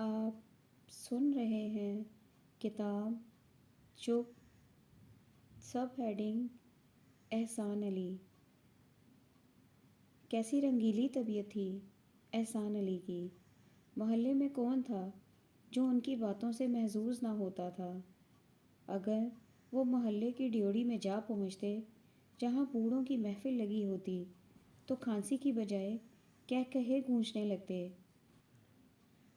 آپ سن رہے ہیں کتاب چپ، سب ہیڈنگ احسان علی۔ کیسی رنگیلی طبیعت تھی احسان علی کی۔ محلے میں کون تھا جو ان کی باتوں سے محظوظ نہ ہوتا تھا؟ اگر وہ محلے کی ڈیوڑی میں جا پہنچتے جہاں بوڑھوں کی محفل لگی ہوتی تو کھانسی کی بجائے کہے گونجنے لگتے۔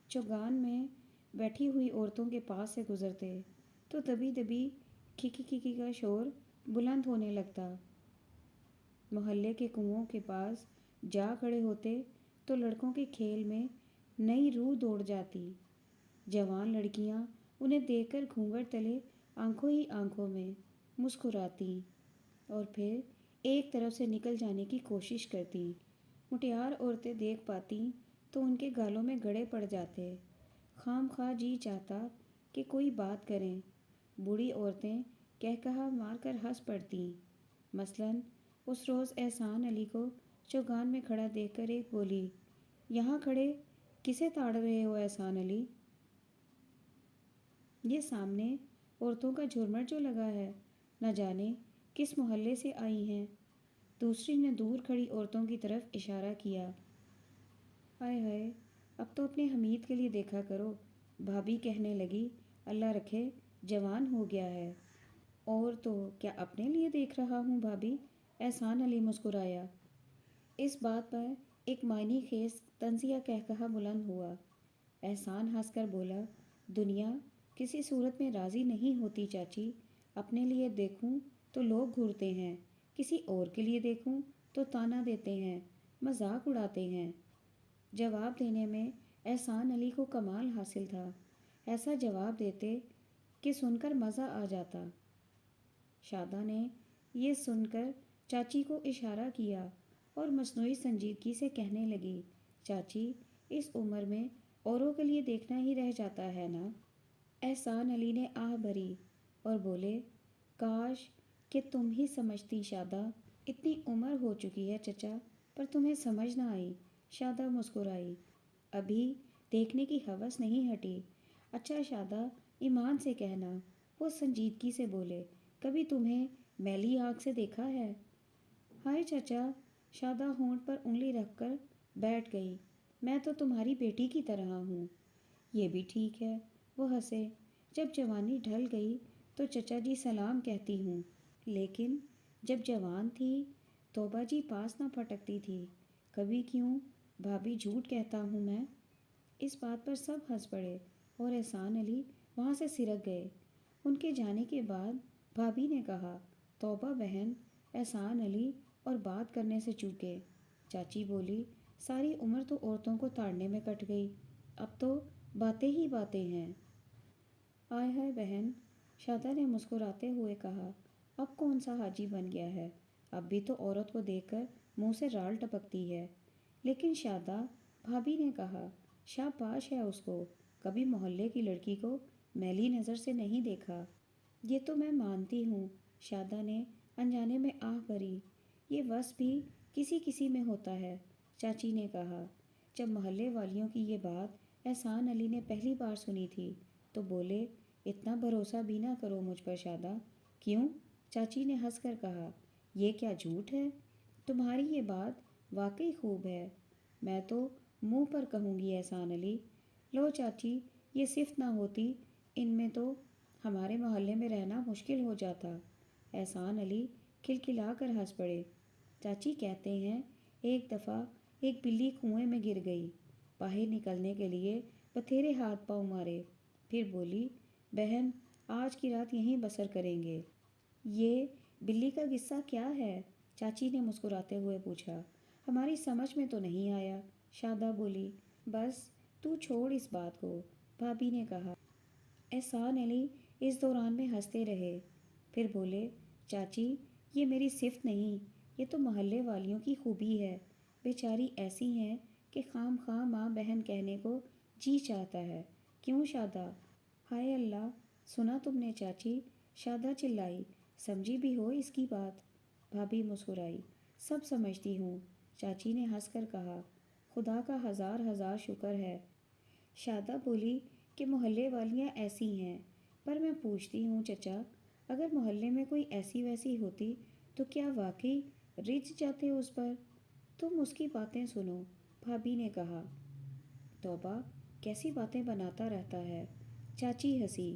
چوگان میں بیٹھی ہوئی عورتوں کے پاس سے گزرتے تو دبی دبی کھکی کھکی کا شور بلند ہونے لگتا۔ محلے کے کنووں کے پاس جا کھڑے ہوتے تو لڑکوں کے کھیل میں نئی روح دوڑ جاتی۔ جوان لڑکیاں انہیں دیکھ کر گھونگھٹ تلے آنکھوں ہی آنکھوں میں مسکراتی اور پھر ایک طرف سے نکل جانے کی کوشش کرتی۔ مٹیار عورتیں دیکھ پاتی تو ان کے گالوں میں گڑے پڑ جاتے۔ خام خواہ جی چاہتا کہ کوئی بات کریں۔ بوڑھی عورتیں کہا مار کر ہنس پڑتیں۔ مثلاً اس روز احسان علی کو چوگان میں کھڑا دیکھ کر ایک بولی، یہاں کھڑے کسے تاڑ رہے ہو احسان علی؟ یہ سامنے عورتوں کا جھرمٹ جو لگا ہے، نہ جانے کس محلے سے آئی ہیں۔ دوسری نے دور کھڑی عورتوں کی طرف اشارہ کیا۔ ہائے ہائے، اب تو اپنے حمید کے لیے دیکھا کرو۔ بھابھی کہنے لگی، اللہ رکھے جوان ہو گیا ہے۔ اور تو کیا اپنے لیے دیکھ رہا ہوں بھابھی، احسان علی مسکرایا۔ اس بات پر ایک معنی خیز طنزیہ کہا بلند ہوا۔ احسان ہنس کر بولا، دنیا کسی صورت میں راضی نہیں ہوتی چاچی۔ اپنے لیے دیکھوں تو لوگ گھورتے ہیں، کسی اور کے لیے دیکھوں تو طعنہ دیتے ہیں، مذاق اڑاتے ہیں۔ جواب دینے میں احسان علی کو کمال حاصل تھا۔ ایسا جواب دیتے کہ سن کر مزہ آ جاتا۔ شادہ نے یہ سن کر چاچی کو اشارہ کیا اور مصنوعی سنجیدگی سے کہنے لگی، چاچی اس عمر میں اوروں کے لیے دیکھنا ہی رہ جاتا ہے نا؟ احسان علی نے آہ بھری اور بولے، کاش کہ تم ہی سمجھتی شادہ، اتنی عمر ہو چکی ہے چچا پر تمہیں سمجھ نہ آئی۔ شادہ مسکرائی، ابھی دیکھنے کی ہوس نہیں ہٹی۔ اچھا شادہ، ایمان سے کہنا، وہ سنجیدگی سے بولے، کبھی تمہیں میلی آنکھ سے دیکھا ہے؟ ہائے چچا، شادہ ہونٹ پر انگلی رکھ کر بیٹھ گئی، میں تو تمہاری بیٹی کی طرح ہوں۔ یہ بھی ٹھیک ہے، وہ ہنسے، جب جوانی ڈھل گئی تو چچا جی سلام کہتی ہوں، لیکن جب جوان تھی توبہ جی پاس نہ پھٹکتی تھی، کبھی کیوں بھابھی جھوٹ کہتا ہوں میں۔ اس بات پر سب ہنس پڑے اور احسان علی وہاں سے سرک گئے۔ ان کے جانے کے بعد بھابھی نے کہا، توبہ بہن، احسان علی اور بات کرنے سے چوکے۔ چاچی بولی، ساری عمر تو عورتوں کو تاڑنے میں کٹ گئی، اب تو باتیں ہی باتیں ہیں۔ ہائے ہائے بہن، شادہ نے مسکراتے ہوئے کہا، اب کون سا حاجی بن گیا ہے، اب بھی تو عورت کو دیکھ کر منہ سے رال ٹپکتی ہے۔ لیکن شادہ، بھابھی نے کہا، شاباش ہے اس کو، کبھی محلے کی لڑکی کو میلی نظر سے نہیں دیکھا۔ یہ تو میں مانتی ہوں، شادہ نے انجانے میں آہ بھری، یہ وصف بھی کسی کسی میں ہوتا ہے۔ چاچی نے کہا، جب محلے والیوں کی یہ بات احسان علی نے پہلی بار سنی تھی تو بولے، اتنا بھروسہ بھی نہ کرو مجھ پر شادہ۔ کیوں؟ چاچی نے ہنس کر کہا، یہ کیا جھوٹ ہے؟ تمہاری یہ بات واقعی خوب ہے، میں تو منہ پر کہوں گی احسان علی۔ لو چاچی، یہ صفت نہ ہوتی ان میں تو ہمارے محلے میں رہنا مشکل ہو جاتا۔ احسان علی کھلکھلا کر ہنس پڑے۔ چاچی کہتے ہیں، ایک دفعہ ایک بلی کنویں میں گر گئی، باہر نکلنے کے لیے بتھیرے ہاتھ پاؤں مارے، پھر بولی، بہن آج کی رات یہیں بسر کریں گے۔ یہ بلی کا قصہ کیا ہے؟ چاچی نے مسکراتے ہوئے پوچھا۔ ہماری سمجھ میں تو نہیں آیا، شادہ بولی۔ بس تو چھوڑ اس بات کو، بھابھی نے کہا۔ احسان علی اس دوران میں ہنستے رہے، پھر بولے، چاچی یہ میری صفت نہیں، یہ تو محلے والیوں کی خوبی ہے، بیچاری ایسی ہیں کہ خام خواہ ماں بہن کہنے کو جی چاہتا ہے۔ کیوں شادہ؟ ہائے اللہ، سنا تم نے چاچی؟ شادہ چلائی، سمجھی بھی ہو اس کی بات؟ بھابھی مسکرائی، سب سمجھتی ہوں۔ چاچی نے ہنس کر کہا، خدا کا ہزار ہزار شکر ہے شادہ بولی کہ محلے والیاں ایسی ہیں، پر میں پوچھتی ہوں چچا، اگر محلے میں کوئی ایسی ویسی ہوتی تو کیا واقعی رجھ جاتے اس پر؟ تم اس کی باتیں سنو، بھابھی نے کہا۔ توبہ، کیسی باتیں بناتا رہتا ہے، چاچی ہنسی۔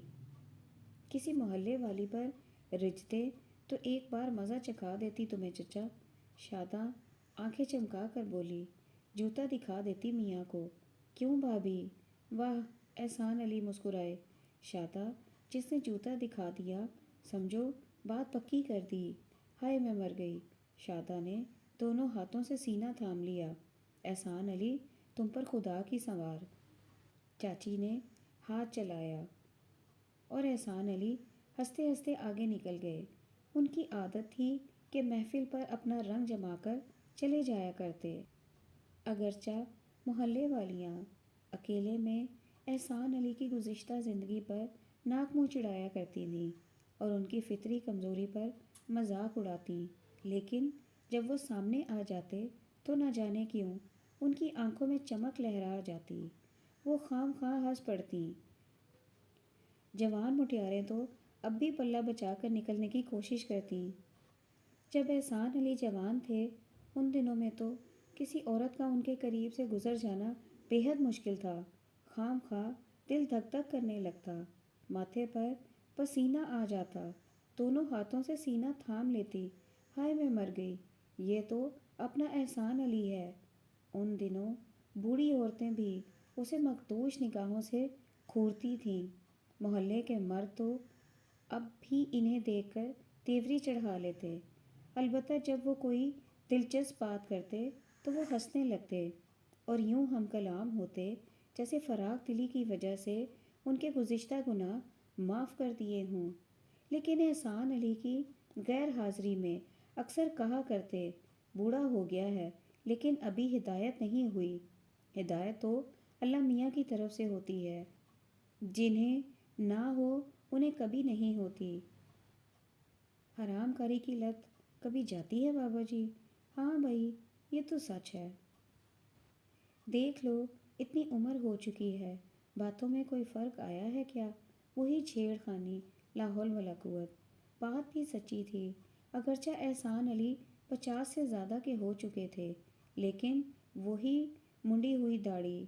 کسی محلے والی پر رجھتے تو ایک بار مزہ چکھا دیتی تمہیں چچا، شادہ آنکھیں چمکا کر بولی۔ جوتا دکھا دیتی میاں کو۔ کیوں بھابھی؟ واہ، احسان علی مسکرائے۔ شادہ، جس نے جوتا دکھا دیا سمجھو بات پکی کر دی۔ ہائے میں مر گئی۔ شادہ نے دونوں ہاتھوں سے سینہ تھام لیا۔ احسان علی، تم پر خدا کی سوار۔ چاچی نے ہاتھ چلایا اور احسان علی ہنستے ہنستے آگے نکل گئے۔ ان کی عادت تھی کہ محفل پر اپنا رنگ جما کر چلے جایا کرتے، اگرچہ محلے والیاں اکیلے میں احسان علی کی گزشتہ زندگی پر ناک منہ چڑھایا کرتی تھیں اور ان کی فطری کمزوری پر مذاق اڑاتی، لیکن جب وہ سامنے آ جاتے تو نہ جانے کیوں ان کی آنکھوں میں چمک لہرا جاتی، وہ خام خواہ ہنس پڑتیں۔ جوان مٹیاریں تو اب بھی پلہ بچا کر نکلنے کی کوشش کرتیں۔ جب احسان علی جوان تھے ان دنوں میں تو کسی عورت کا ان کے قریب سے گزر جانا بے حد مشکل تھا۔ خام خواہ دل دھک دھک کرنے لگتا، ماتھے پر پسینہ آ جاتا، دونوں ہاتھوں سے سینہ تھام لیتی۔ ہائے میں مر گئی، یہ تو اپنا احسان علی ہے۔ ان دنوں بوڑھی عورتیں بھی اسے مخدوش نگاہوں سے گھورتی تھیں۔ محلے کے مرد تو اب بھی انہیں دیکھ کر تیوری چڑھا لیتے، البتہ جب وہ کوئی دلچسپ بات کرتے تو وہ ہنسنے لگتے اور یوں ہم کلام ہوتے جیسے فراغ دلی کی وجہ سے ان کے گزشتہ گناہ معاف کر دیے ہوں۔ لیکن احسان علی کی غیر حاضری میں اکثر کہا کرتے، بوڑھا ہو گیا ہے لیکن ابھی ہدایت نہیں ہوئی۔ ہدایت تو اللہ میاں کی طرف سے ہوتی ہے، جنہیں نہ ہو انہیں کبھی نہیں ہوتی۔ حرام کاری کی لت کبھی جاتی ہے بابا جی؟ ہاں بھائی، یہ تو سچ ہے۔ دیکھ لو اتنی عمر ہو چکی ہے، باتوں میں کوئی فرق آیا ہے کیا؟ وہی چھیڑ خانی، لا حول ولا قوت۔ بات بھی سچی تھی، اگرچہ احسان علی 50 سے زیادہ کے ہو چکے تھے، لیکن وہی منڈی ہوئی داڑھی،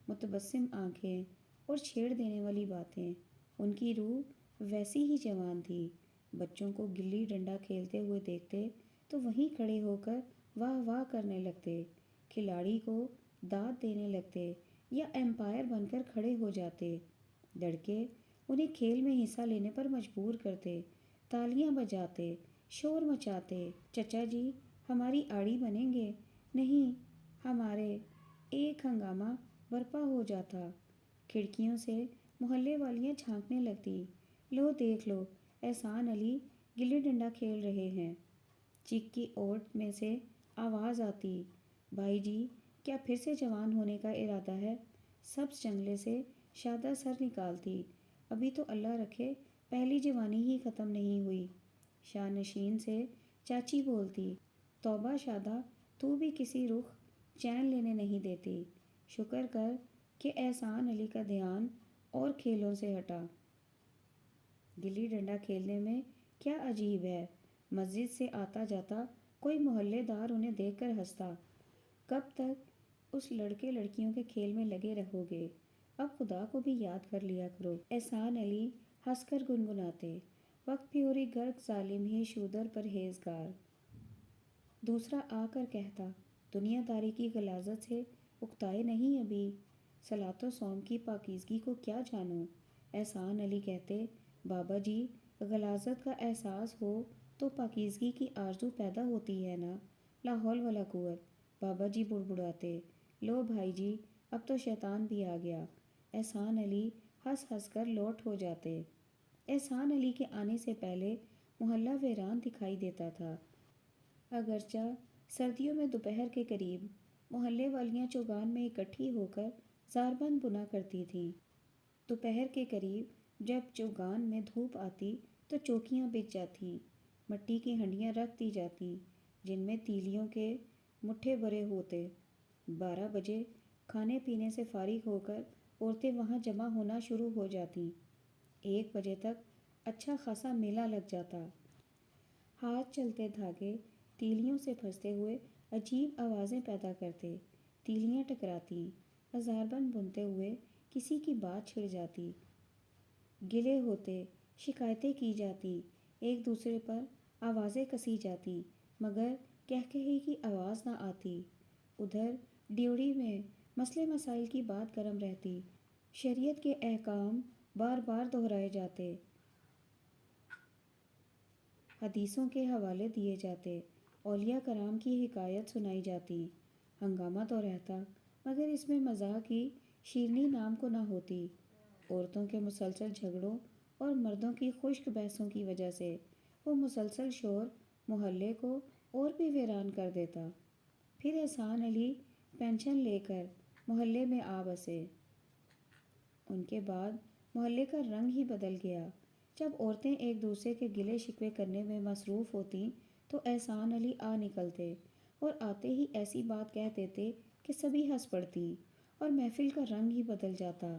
متبسم آنکھیں اور چھیڑ دینے والی باتیں، ان کی روح ویسی ہی جوان تھی۔ بچوں کو گلی ڈنڈا کھیلتے ہوئے دیکھتے تو وہیں کھڑے ہو کر واہ واہ کرنے لگتے، کھلاڑی کو داد دینے لگتے یا امپائر بن کر کھڑے ہو جاتے۔ لڑکے انہیں کھیل میں حصہ لینے پر مجبور کرتے، تالیاں بجاتے، شور مچاتے، چچا جی ہماری آڑی بنیں گے؟ نہیں ہمارے۔ ایک ہنگامہ برپا ہو جاتا، کھڑکیوں سے محلے والیاں جھانکنے لگتی، لو دیکھ لو احسان علی گلی ڈنڈا کھیل رہے ہیں۔ چیک کی اوٹ میں سے آواز آتی، بھائی جی کیا پھر سے جوان ہونے کا ارادہ ہے؟ سبز جنگلے سے شادہ سر نکالتی، ابھی تو اللہ رکھے پہلی جوانی ہی ختم نہیں ہوئی۔ شانشین سے چاچی بولتی، توبہ شادہ، تو بھی کسی رخ چین لینے نہیں دیتی، شکر کر کہ احسان علی کا دھیان اور کھیلوں سے ہٹا۔ گلی ڈنڈا کھیلنے میں کیا عجیب ہے؟ مسجد سے آتا جاتا کوئی محلے دار انہیں دیکھ کر ہنستا، کب تک اس لڑکے لڑکیوں کے کھیل میں لگے رہو گے؟ اب خدا کو بھی یاد کر لیا کرو۔ احسان علی ہنس کر گنگناتے، وقت بھی اوری گرگ ظالم ہی شودر پرہیزگار۔ دوسرا آ کر کہتا، دنیا داری کی غلاظت سے اکتائے نہیں ابھی، صلاۃ و صوم کی پاکیزگی کو کیا جانو؟ احسان علی کہتے، بابا جی غلاظت کا احساس ہو تو پاکیزگی کی آرزو پیدا ہوتی ہے نا، لا حول ولا قوت۔ بابا جی بڑبڑاتے، لو بھائی جی اب تو شیطان بھی آ گیا۔ احسان علی ہنس ہنس کر لوٹ ہو جاتے۔ احسان علی کے آنے سے پہلے محلہ ویران دکھائی دیتا تھا، اگرچہ سردیوں میں دوپہر کے قریب محلے والیاں چوگان میں اکٹھی ہو کر زاربند بنا کرتی تھیں۔ دوپہر کے قریب جب چوگان میں دھوپ آتی تو چوکیاں بچھ جاتیں، مٹی کی ہنڈیاں رکھ دی جاتیں جن میں تیلیوں کے مٹھے بھرے ہوتے۔ 12 بجے کھانے پینے سے فارغ ہو کر عورتیں وہاں جمع ہونا شروع ہو جاتی۔ 1 بجے تک اچھا خاصا میلہ لگ جاتا۔ ہاتھ چلتے دھاگے تیلیوں سے پھنستے ہوئے عجیب آوازیں پیدا کرتے، تیلیاں ٹکراتی، ہزاربند بنتے ہوئے کسی کی بات چھڑ جاتی، گلے ہوتے، شکایتیں کی جاتی، ایک دوسرے پر آوازیں کسی جاتی، مگر کہی کی آواز نہ آتی۔ ادھر ڈیوڑی میں مسئلے مسائل کی بات گرم رہتی، شریعت کے احکام بار بار دہرائے جاتے، حدیثوں کے حوالے دیے جاتے، اولیاء کرام کی حکایت سنائی جاتی۔ ہنگامہ تو رہتا، مگر اس میں مزاح کی شیرینی نام کو نہ ہوتی۔ عورتوں کے مسلسل جھگڑوں اور مردوں کی خشک بحثوں کی وجہ سے وہ مسلسل شور محلے کو اور بھی ویران کر دیتا۔ پھر احسان علی پینشن لے کر محلے میں آ بسے۔ ان کے بعد محلے کا رنگ ہی بدل گیا۔ جب عورتیں ایک دوسرے کے گلے شکوے کرنے میں مصروف ہوتیں تو احسان علی آ نکلتے اور آتے ہی ایسی بات کہہ دیتے کہ سبھی ہنس پڑتی اور محفل کا رنگ ہی بدل جاتا۔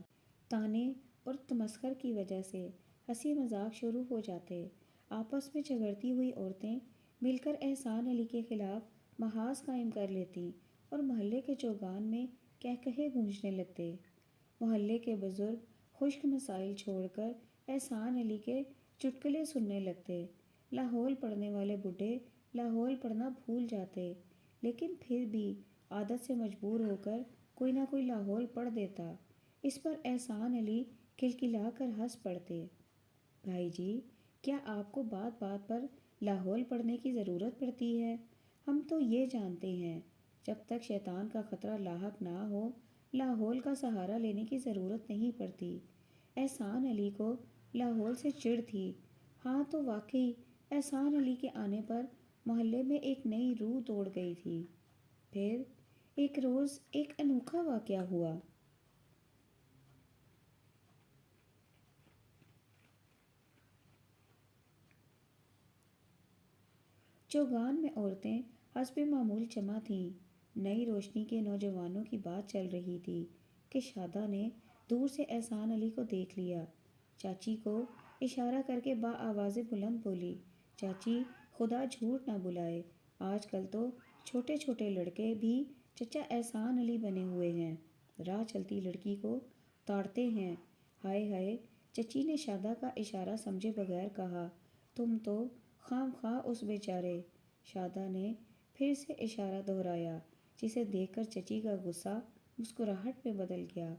تانے اور تمسخر کی وجہ سے ہنسی مذاق شروع ہو جاتے۔ آپس میں جھگڑتی ہوئی عورتیں مل کر احسان علی کے خلاف محاذ قائم کر لیتیں اور محلے کے چوگان میں کہے گونجنے لگتے۔ محلے کے بزرگ خشک مسائل چھوڑ کر احسان علی کے چٹکلے سننے لگتے۔ لاہور پڑھنے والے بڈھے لاہور پڑھنا بھول جاتے، لیکن پھر بھی عادت سے مجبور ہو کر کوئی نہ کوئی لاہور پڑھ دیتا۔ اس پر احسان علی کھلکھلا کر ہنس پڑتے۔ بھائی جی، کیا آپ کو بات بات پر لاہور پڑھنے کی ضرورت پڑتی ہے؟ ہم تو یہ جانتے ہیں، جب تک شیطان کا خطرہ لاحق نہ ہو، لاہور کا سہارا لینے کی ضرورت نہیں پڑتی۔ احسان علی کو لاہور سے چڑ تھی۔ ہاں تو واقعی احسان علی کے آنے پر محلے میں ایک نئی روح دوڑ گئی تھی۔ پھر ایک روز ایک انوکھا واقعہ ہوا۔ چوگان میں عورتیں حسب معمول جمع تھیں۔ نئی روشنی کے نوجوانوں کی بات چل رہی تھی کہ شادہ نے دور سے احسان علی کو دیکھ لیا۔ چاچی کو اشارہ کر کے بآواز بلند بولی، چاچی خدا جھوٹ نہ بلائے، آج کل تو چھوٹے چھوٹے لڑکے بھی چچا احسان علی بنے ہوئے ہیں، راہ چلتی لڑکی کو تاڑتے ہیں۔ ہائے ہائے، چچی نے شادہ کا اشارہ سمجھے بغیر کہا، تم تو خواہ خواہ اس بیچارے۔ شادہ نے پھر سے اشارہ دہرایا، جسے دیکھ کر چچی کا غصہ مسکراہٹ میں بدل گیا۔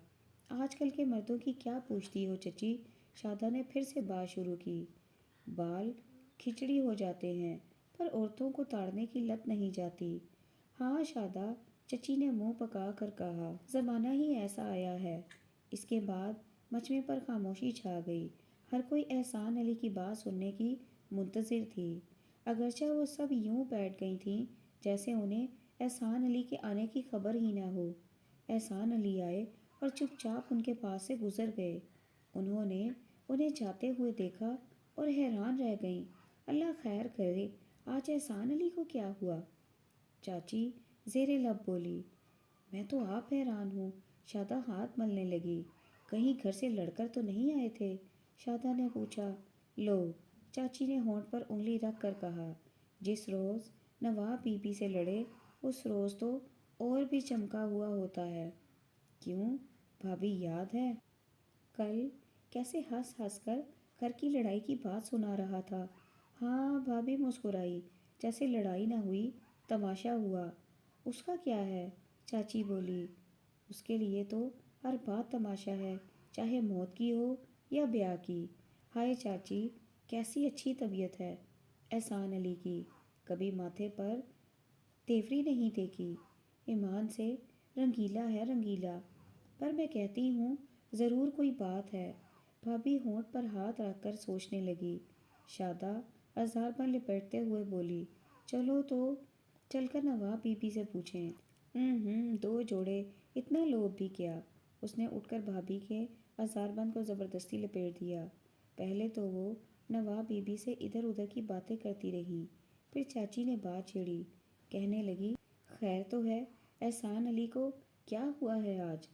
آج کل کے مردوں کی کیا پوچھتی ہو چچی؟ شادہ نے پھر سے بات شروع کی، بال کھچڑی ہو جاتے ہیں پر عورتوں کو تاڑنے کی لت نہیں جاتی۔ ہاں شادہ، چچی نے منہ پکا کر کہا، زمانہ ہی ایسا آیا ہے۔ اس کے بعد مجمع پر خاموشی چھا گئی۔ ہر کوئی احسان علی کی بات سننے کی منتظر تھی، اگرچہ وہ سب یوں بیٹھ گئی تھیں جیسے انہیں احسان علی کے آنے کی خبر ہی نہ ہو۔ احسان علی آئے اور چپ چاپ ان کے پاس سے گزر گئے۔ انہوں نے انہیں جاتے ہوئے دیکھا اور حیران رہ گئیں۔ اللہ خیر کرے، آج احسان علی کو کیا ہوا؟ چاچی زیر لب بولی، میں تو آپ حیران ہوں۔ شادہ ہاتھ ملنے لگی، کہیں گھر سے لڑ کر تو نہیں آئے تھے؟ شادہ نے پوچھا۔ لو، چاچی نے ہونٹ پر انگلی رکھ کر کہا، جس روز نواب بی بی سے لڑے اس روز تو اور بھی چمکا ہوا ہوتا ہے۔ کیوں بھابھی یاد ہے؟ کل کیسے ہنس ہنس کر گھر کی لڑائی کی بات سنا رہا تھا۔ ہاں، بھابھی مسکرائی، جیسے لڑائی نہ ہوئی، تماشا ہوا۔ اس کا کیا ہے؟ چاچی بولی، اس کے لیے تو ہر بات تماشا ہے، چاہے موت کی ہو یا بیاہ کی۔ ہائے چاچی، کیسی اچھی طبیعت ہے احسان علی کی، کبھی ماتھے پر تیوری نہیں دیکھی، ایمان سے رنگیلا ہے رنگیلا۔ پر میں کہتی ہوں ضرور کوئی بات ہے۔ بھابھی ہونٹ پر ہاتھ رکھ کر سوچنے لگی۔ شادہ ہزاربند لپیٹتے ہوئے بولی، چلو تو چل کر نواب بی بی سے پوچھیں۔ 2 جوڑے، اتنا لوبھ بھی کیا؟ اس نے اٹھ کر بھابھی کے ہزاربند کو زبردستی لپیٹ دیا۔ پہلے تو وہ نواب بی بی سے ادھر ادھر کی باتیں کرتی رہی، پھر چاچی نے بات چھیڑی، کہنے لگی، خیر تو ہے، احسان علی کو کیا ہوا ہے آج؟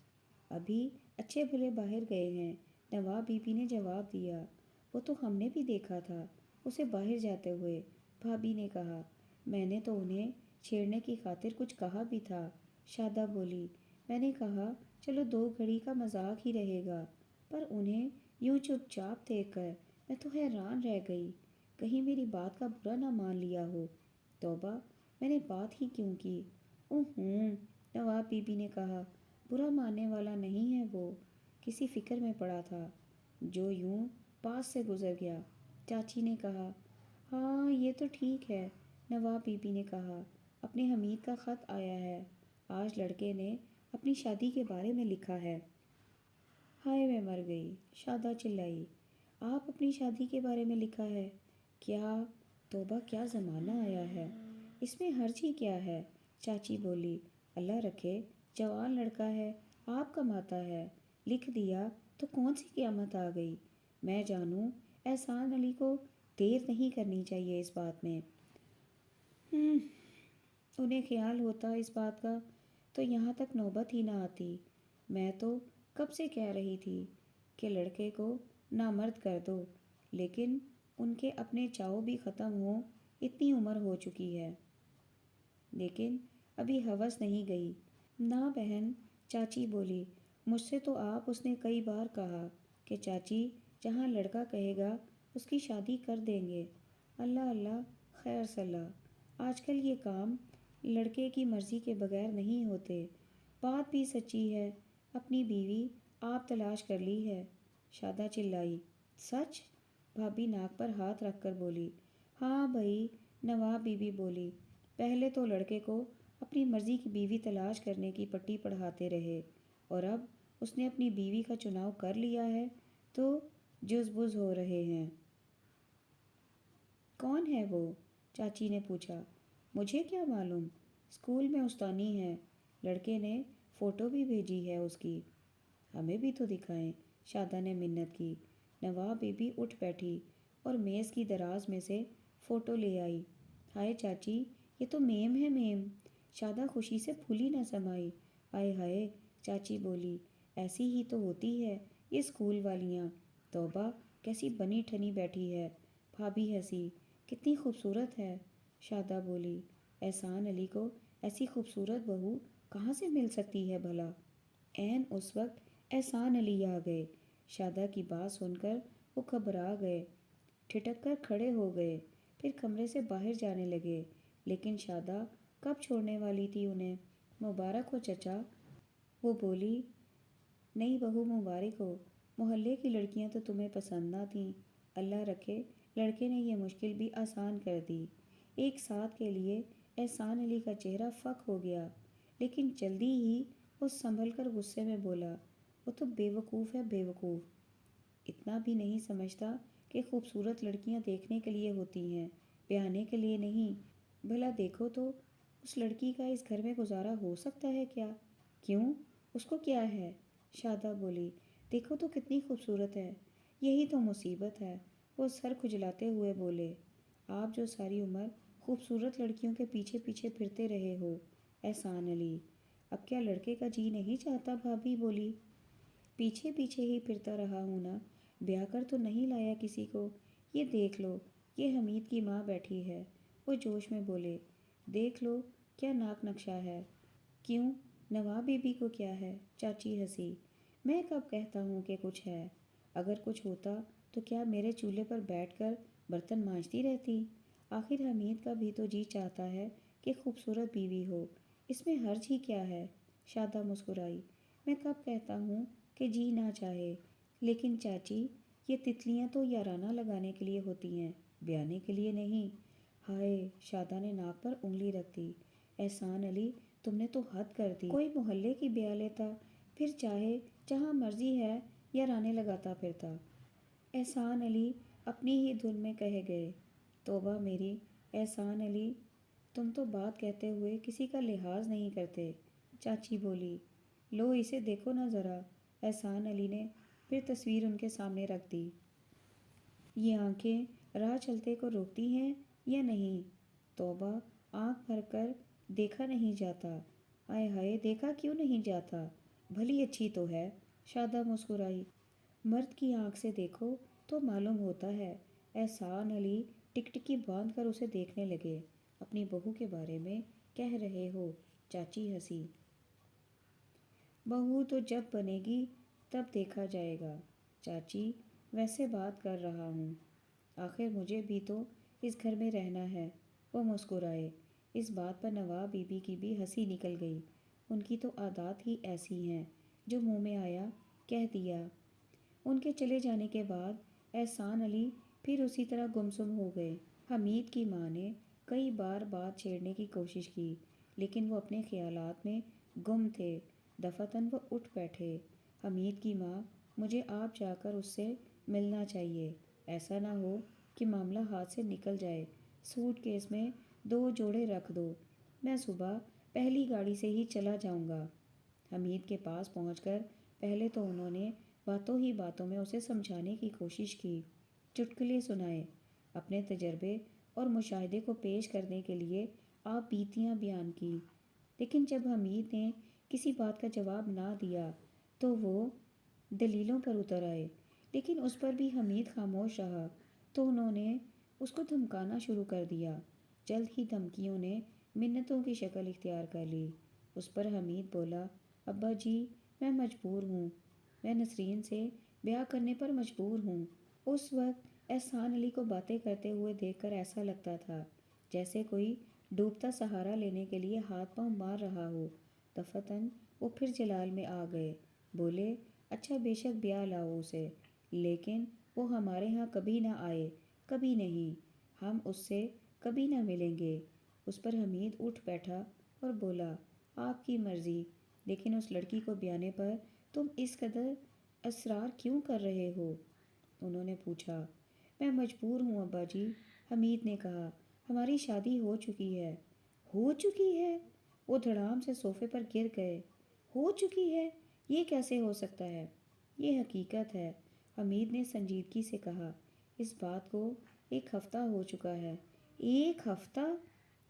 ابھی اچھے بھلے باہر گئے ہیں، نواب بی بی نے جواب دیا۔ وہ تو ہم نے بھی دیکھا تھا اسے باہر جاتے ہوئے، بھابھی نے کہا۔ میں نے تو انہیں چھیڑنے کی خاطر کچھ کہا بھی تھا، شادہ بولی۔ میں نے کہا چلو 2 گھڑی کا مذاق ہی رہے گا، پر انہیں یوں چپ چاپ دیکھ کر میں تو حیران رہ گئی، کہیں میری بات کا برا نہ مان لیا ہو۔ توبہ، میں نے بات ہی کیوں کی؟ نواب بی بی نے کہا، برا ماننے والا نہیں ہے وہ، کسی فکر میں پڑا تھا جو یوں پاس سے گزر گیا۔ چاچی نے کہا، ہاں یہ تو ٹھیک ہے۔ نواب بی بی نے کہا، اپنے حمید کا خط آیا ہے، آج لڑکے نے اپنی شادی کے بارے میں لکھا ہے۔ ہائے میں مر گئی، شادہ چلائی۔ آپ اپنی شادی کے بارے میں لکھا ہے؟ کیا توبہ، کیا زمانہ آیا ہے، اس میں حرج ہی کیا ہے؟ چاچی بولی، اللہ رکھے، جوان لڑکا ہے، آپ کماتا ہے، لکھ دیا تو کون سی قیامت آ گئی؟ میں جانوں احسان علی کو دیر نہیں کرنی چاہیے اس بات میں۔ انہیں خیال ہوتا اس بات کا تو یہاں تک نوبت ہی نہ آتی۔ میں تو کب سے کہہ رہی تھی کہ لڑکے کو نامرد کر دو، لیکن ان کے اپنے چاؤ بھی ختم ہوں، اتنی عمر ہو چکی ہے، لیکن ابھی ہوس نہیں گئی۔ نہ بہن، چاچی بولی، مجھ سے تو آپ اس نے کئی بار کہا کہ چاچی جہاں لڑکا کہے گا اس کی شادی کر دیں گے۔ اللہ اللہ، خیر صلاح، آج کل یہ کام لڑکے کی مرضی کے بغیر نہیں ہوتے۔ بات بھی سچی ہے، اپنی بیوی آپ تلاش کر لی ہے۔ شادہ چلائی، سچ؟ بھابھی ناک پر ہاتھ رکھ کر بولی، ہاں بھائی۔ نواب بی بی بولی، پہلے تو لڑکے کو اپنی مرضی کی بیوی تلاش کرنے کی پٹی پڑھاتے رہے، اور اب اس نے اپنی بیوی کا چناؤ کر لیا ہے تو جز بز ہو رہے ہیں۔ کون ہے وہ؟ چاچی نے پوچھا۔ مجھے کیا معلوم، اسکول میں استانی ہے، لڑکے نے فوٹو بھی بھیجی ہے اس کی۔ ہمیں بھی تو دکھائیں، شادہ نے منت کی۔ نواب بی بی اٹھ بیٹھی اور میز کی دراز میں سے فوٹو لے آئی۔ ہائے چاچی، یہ تو میم ہے، میم۔ شادہ خوشی سے پھولی نہ سمائی۔ ہائے ہائے، چاچی بولی، ایسی ہی تو ہوتی ہے یہ اسکول والیاں۔ توبہ، کیسی بنی ٹھنی بیٹھی ہے۔ بھابھی ہنسی، کتنی خوبصورت ہے۔ شادہ بولی، احسان علی کو ایسی خوبصورت بہو کہاں سے مل سکتی ہے بھلا؟ عین اس وقت احسان علی آ گئے۔ شادہ کی بات سن کر وہ گھبرا گئے، ٹھٹک کر کھڑے ہو گئے، پھر کمرے سے باہر جانے لگے، لیکن شادہ کب چھوڑنے والی تھی انہیں۔ مبارک ہو چچا، وہ بولی۔ نئی بہو مبارک ہو، محلے کی لڑکیاں تو تمہیں پسند نہ تھیں، اللہ رکھے لڑکے نے یہ مشکل بھی آسان کر دی۔ ایک ساتھ کے لیے احسان علی کا چہرہ فک ہو گیا، لیکن جلدی ہی وہ سنبھل کر غصے میں بولا، وہ تو بے وقوف ہے، بے وقوف، اتنا بھی نہیں سمجھتا کہ خوبصورت لڑکیاں دیکھنے کے لیے ہوتی ہیں، بیانے کے لیے نہیں۔ بھلا دیکھو تو اس لڑکی کا اس گھر میں گزارا ہو سکتا ہے کیا؟ کیوں، اس کو کیا ہے؟ شادہ بولی، دیکھو تو کتنی خوبصورت ہے، یہی تو مصیبت ہے۔ وہ سر کھجلاتے ہوئے بولے، آپ جو ساری عمر خوبصورت لڑکیوں کے پیچھے پیچھے پھرتے رہے ہو احسان علی، اب کیا لڑکے کا جی نہیں چاہتا؟ بھابھی بولی، پیچھے پیچھے ہی پھرتا رہا ہوں نا، بیاہ کر تو نہیں لایا کسی کو۔ یہ دیکھ لو، یہ حمید کی ماں بیٹھی ہے۔ وہ جوش میں بولے، دیکھ لو کیا ناک نقشہ ہے۔ کیوں، نواب بی بی کو کیا ہے؟ چاچی ہنسی، میں کب کہتا ہوں کہ کچھ ہے، اگر کچھ ہوتا تو کیا میرے چولہے پر بیٹھ کر برتن مانجتی رہتی؟ آخر حمید کا بھی تو جی چاہتا ہے کہ خوبصورت بیوی ہو، اس میں حرج ہی کیا ہے؟ شادہ مسکرائی، میں کب کہتا ہوں کہ جی نہ چاہے، لیکن چاچی یہ تتلیاں تو یارانہ لگانے کے لیے ہوتی ہیں، بیانے کے لیے نہیں۔ ہائے، شادہ نے ناک پر انگلی رکھ دی، احسان علی تم نے تو حد کر دی، کوئی محلے کی بیاہ لیتا، پھر چاہے جہاں مرضی ہے یارانے لگاتا پھرتا۔ احسان علی اپنی ہی دھن میں کہہ گئے، توبہ میری، احسان علی تم تو بات کہتے ہوئے کسی کا لحاظ نہیں کرتے۔ چاچی بولی، لو اسے دیکھو نا ذرا۔ احسان علی نے پھر تصویر ان کے سامنے رکھ دی۔ یہ آنکھیں راہ چلتے کو روکتی ہیں یا نہیں؟ توبہ، آنکھ بھر کر دیکھا نہیں جاتا۔ آئے ہائے، دیکھا کیوں نہیں جاتا؟ بھلی اچھی تو ہے، شادہ مسکرائی۔ مرد کی آنکھ سے دیکھو تو معلوم ہوتا ہے۔ احسان علی ٹکٹکی باندھ کر اسے دیکھنے لگے۔ اپنی بہو کے بارے میں کہہ رہے ہو؟ چاچی ہنسی۔ بہو تو جب بنے گی تب دیکھا جائے گا چاچی، ویسے بات کر رہا ہوں، آخر مجھے بھی تو اس گھر میں رہنا ہے۔ وہ مسکرائے۔ اس بات پر نواب بی بی کی بھی ہنسی نکل گئی۔ ان کی تو عادات ہی ایسی ہیں، جو منہ میں آیا کہہ دیا۔ ان کے چلے جانے کے بعد احسان علی پھر اسی طرح گمسم ہو گئے۔ حمید کی ماں نے کئی بار بات چھیڑنے کی کوشش کی، لیکن وہ اپنے خیالات میں گم تھے۔ دفعتاً وہ اٹھ بیٹھے۔ حمید کی ماں، مجھے آپ جا کر اس سے ملنا چاہیے، ایسا نہ ہو کہ معاملہ ہاتھ سے نکل جائے۔ سوٹ کیس میں 2 جوڑے رکھ دو، میں صبح پہلی گاڑی سے ہی چلا جاؤں گا۔ حمید کے پاس پہنچ کر پہلے تو انہوں نے باتوں ہی باتوں میں اسے سمجھانے کی کوشش کی، چٹکلے سنائے، اپنے تجربے اور مشاہدے کو پیش کرنے کے لیے آپ بیتیاں بیان کی، لیکن جب حمید نے کسی بات کا جواب نہ دیا تو وہ دلیلوں پر اتر آئے، لیکن اس پر بھی حمید خاموش رہا تو انہوں نے اس کو دھمکانا شروع کر دیا۔ جلد ہی دھمکیوں نے منتوں کی شکل اختیار کر لی۔ اس پر حمید بولا، ابا جی میں مجبور ہوں، میں نسرین سے بیاہ کرنے پر مجبور ہوں۔ اس وقت احسان علی کو باتیں کرتے ہوئے دیکھ کر ایسا لگتا تھا جیسے کوئی ڈوبتا سہارا لینے کے لیے ہاتھ پاؤں مار رہا ہو۔ دفعتاً وہ پھر جلال میں آ گئے، بولے، اچھا بے شک بیاہ لاؤ اسے، لیکن وہ ہمارے ہاں کبھی نہ آئے، کبھی نہیں، ہم اس سے کبھی نہ ملیں گے۔ اس پر حمید اٹھ بیٹھا اور بولا، آپ کی مرضی، لیکن اس لڑکی کو بیانے پر تم اس قدر اصرار کیوں کر رہے ہو؟ انہوں نے پوچھا۔ میں مجبور ہوں ابا جی، حمید نے کہا، ہماری شادی ہو چکی ہے۔ ہو چکی ہے؟ وہ دھڑام سے صوفے پر گر گئے۔ ہو چکی ہے؟ یہ کیسے ہو سکتا ہے؟ یہ حقیقت ہے، حمید نے سنجیدگی سے کہا، اس بات کو 1 ہفتہ ہو چکا ہے۔ 1 ہفتہ؟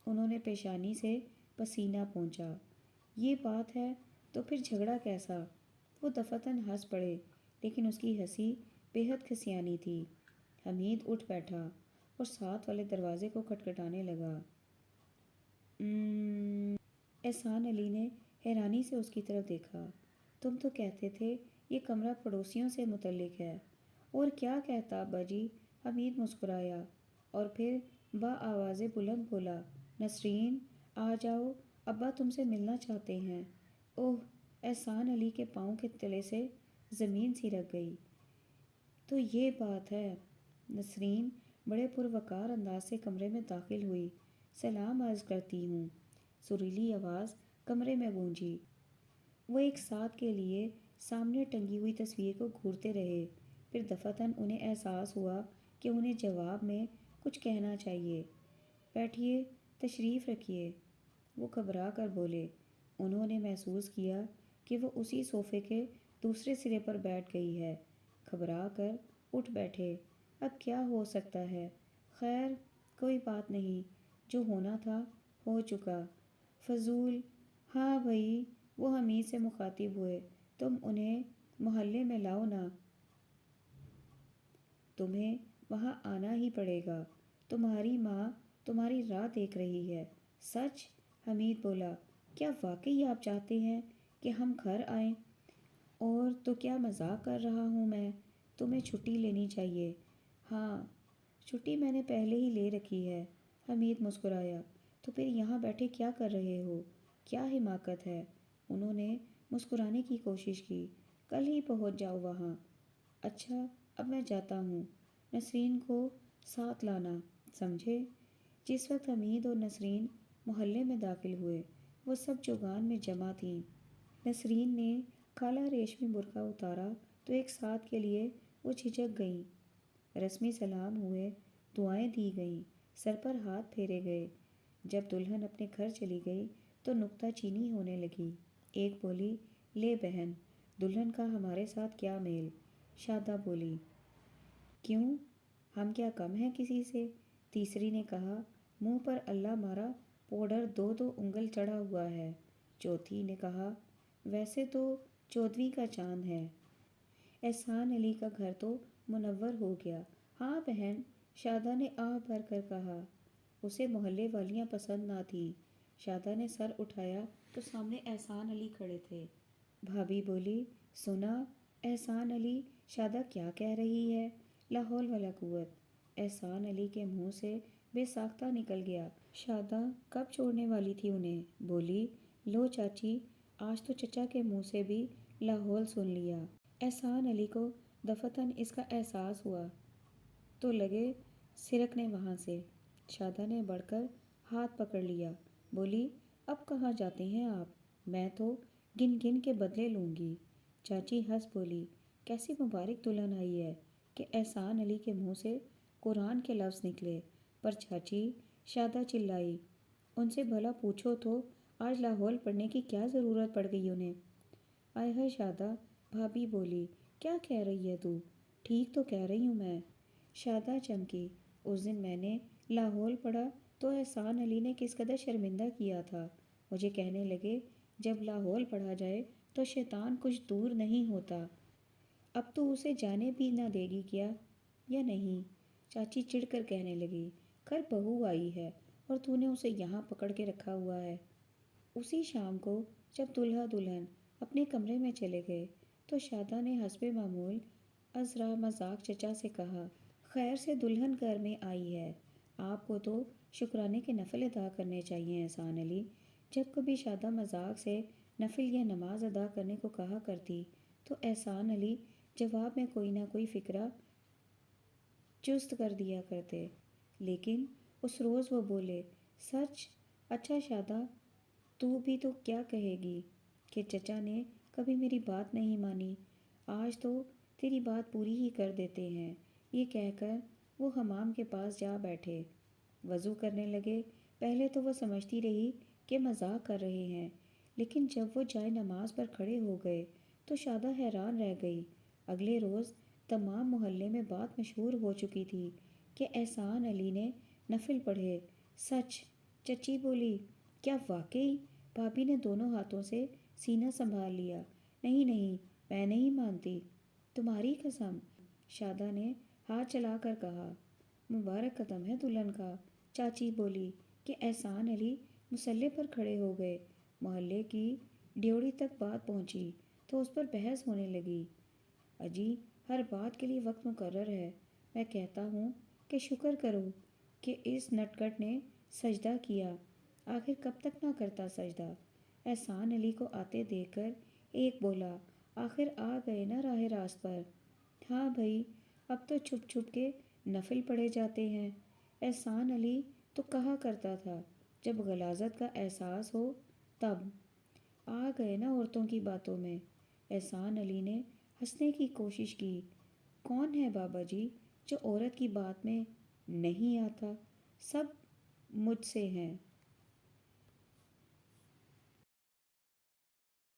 انہوں نے پیشانی سے پسینہ پونچھا۔ یہ بات ہے تو پھر جھگڑا کیسا؟ وہ دفعتاً ہنس پڑے، لیکن اس کی ہنسی بے حد کھسیانی تھی۔ حمید اٹھ بیٹھا اور ساتھ والے دروازے کو کھٹکھٹانے لگا۔ احسان علی نے حیرانی سے اس کی طرف دیکھا۔ تم تو کہتے تھے یہ کمرہ پڑوسیوں سے متعلق ہے۔ اور کیا کہتا ابا جی؟ حمید مسکرایا اور پھر آواز بلند بولا، نسرین آ جاؤ، ابا تم سے ملنا چاہتے ہیں۔ اوہ! احسان علی کے پاؤں کے تلے سے زمین سرک گئی۔ تو یہ بات ہے۔ نسرین بڑے پروقار انداز سے کمرے میں داخل ہوئی۔ سلام عرض کرتی ہوں، سریلی آواز کمرے میں گونجی۔ وہ ایک ساتھ کے لیے سامنے ٹنگی ہوئی تصویر کو گھورتے رہے، پھر دفعتاً انہیں احساس ہوا کہ انہیں جواب میں کچھ کہنا چاہیے۔ بیٹھیے، تشریف رکھیے، وہ گھبرا کر بولے۔ انہوں نے محسوس کیا کہ وہ اسی صوفے کے دوسرے سرے پر بیٹھ گئی ہے۔ گھبرا کر اٹھ بیٹھے۔ اب کیا ہو سکتا ہے؟ خیر کوئی بات نہیں، جو ہونا تھا ہو چکا۔ فضول، ہاں بھئی، وہ حمید سے مخاطب ہوئے، تم انہیں محلے میں لاؤ نا، تمہیں وہاں آنا ہی پڑے گا، تمہاری ماں تمہاری راہ دیکھ رہی ہے۔ سچ؟ حمید بولا، کیا واقعی آپ چاہتے ہیں کہ ہم گھر آئیں؟ اور تو کیا مذاق کر رہا ہوں میں، تمہیں چھٹی لینی چاہیے۔ ہاں، چھٹی میں نے پہلے ہی لے رکھی ہے۔ حمید مسکرایا، تو پھر یہاں بیٹھے کیا کر رہے ہو؟ کیا حماقت ہے؟ انہوں نے مسکرانے کی کوشش کی، کل ہی پہنچ جاؤ وہاں۔ اچھا اب میں جاتا ہوں، نسرین کو ساتھ لانا، سمجھے؟ جس وقت حمید اور نسرین محلے میں داخل ہوئے، وہ سب چوگان میں جمع تھیں۔ نسرین نے کالا ریشمی برقع اتارا تو ایک ساتھ کے لیے وہ جھجک گئیں۔ رسمی سلام ہوئے، دعائیں دی گئیں، سر پر ہاتھ پھیرے گئے۔ جب دلہن اپنے گھر چلی گئی تو نکتہ چینی ہونے لگی۔ ایک بولی، لے بہن، دلہن کا ہمارے ساتھ کیا میل؟ شادہ بولی، کیوں؟ ہم کیا کم ہیں کسی سے؟ تیسری نے کہا، منہ پر اللہ مارا پاؤڈر 2 انگل چڑھا ہوا ہے۔ چوتھی نے کہا، ویسے تو 14ویں کا چاند ہے۔ احسان علی کا گھر تو منور ہو گیا۔ ہاں بہن، شادہ نے آہ بھر کر کہا۔ اسے محلے والیاں پسند نہ تھیں۔ شادہ نے سر اٹھایا تو سامنے احسان علی کھڑے تھے۔ بھابھی بولی، سنا احسان علی، شادہ کیا کہہ رہی ہے؟ لا حول ولا قوت۔ احسان علی کے منہ سے بے ساختہ نکل گیا۔ شادہ کب چھوڑنے والی تھی انہیں؟ بولی، لو چاچی، آج تو چچا کے منہ سے بھی لاحول سن لیا۔ احسان علی کو دفعتاً اس کا احساس ہوا تو لگے سرکنے وہاں سے۔ شادہ نے بڑھ کر ہاتھ پکڑ لیا، بولی، اب کہاں جاتے ہیں آپ؟ میں تو گن گن کے بدلے لوں گی۔ چاچی ہنس بولی، کیسی مبارک دلہن آئی ہے کہ احسان علی کے منہ سے قرآن کے لفظ نکلے۔ پر چاچی، شادہ چلائی، ان سے بھلا پوچھو تو آج لاحول پڑھنے کی کیا ضرورت پڑ گئی انہیں؟ آئے ہائے شادہ، بھابھی بولی، کیا کہہ رہی ہے تو؟ ٹھیک تو کہہ رہی ہوں میں۔ شادہ چمکی، اس دن میں نے لاحول پڑھا تو احسان علی نے کس قدر شرمندہ کیا تھا۔ مجھے کہنے لگے جب لاحول پڑھا جائے تو شیطان کچھ دور نہیں ہوتا۔ اب تو اسے جانے بھی نہ دے گی کیا یا نہیں؟ چاچی چڑھ کر کہنے لگی، کر بہو آئی ہے اور تو نے اسے یہاں پکڑ کے رکھا ہوا ہے۔ اسی شام کو جب دلہا دلہن اپنے کمرے میں چلے گئے تو شادہ نے حسب معمول عذرا مذاق چچا سے کہا، خیر سے دلہن گھر میں آئی ہے، آپ کو تو شکرانے کے نفل ادا کرنے چاہیے احسان علی۔ جب کبھی شادہ مذاق سے نفل یا نماز ادا کرنے کو کہا کرتی تو احسان علی جواب میں کوئی نہ کوئی فقرہ چست کر دیا کرتے، لیکن اس روز وہ بولے، سچ؟ اچھا شادہ، تو بھی تو کیا کہے گی کہ چچا نے کبھی میری بات نہیں مانی، آج تو تیری بات پوری ہی کر دیتے ہیں۔ یہ کہہ کر وہ حمام کے پاس جا بیٹھے، وضو کرنے لگے۔ پہلے تو وہ سمجھتی رہی کہ مذاق کر رہے ہیں، لیکن جب وہ جائے نماز پر کھڑے ہو گئے تو شادہ حیران رہ گئی۔ اگلے روز تمام محلے میں بات مشہور ہو چکی تھی کہ احسان علی نے نفل پڑھے۔ سچ؟ چچی بولی، کیا واقعی؟ بھابھی نے دونوں ہاتھوں سے سینہ سنبھال لیا۔ نہیں نہیں، میں نہیں مانتی، تمہاری قسم، شادہ نے ہاتھ چلا کر کہا۔ مبارک قدم ہے دلہن کا، چاچی بولی کہ احسان علی مصلے پر کھڑے ہو گئے۔ محلے کی ڈیوڑی تک بات پہنچی تو اس پر بحث ہونے لگی۔ اجی، ہر بات کے لیے وقت مقرر ہے۔ میں کہتا ہوں کہ شکر کرو کہ اس نٹکٹ نے سجدہ کیا، آخر کب تک نہ کرتا سجدہ۔ احسان علی کو آتے دیکھ کر ایک بولا، آخر آ گئے نا راہ راست پر۔ ہاں بھائی، اب تو چھپ چھپ کے نفل پڑھے جاتے ہیں۔ احسان علی تو کہا کرتا تھا جب غلاظت کا احساس ہو تب۔ آ گئے نا عورتوں کی باتوں میں۔ احسان علی نے ہنسنے کی کوشش کی۔ کون ہے بابا جی جو عورت کی بات میں نہیں آتا؟ سب مجھ سے ہیں۔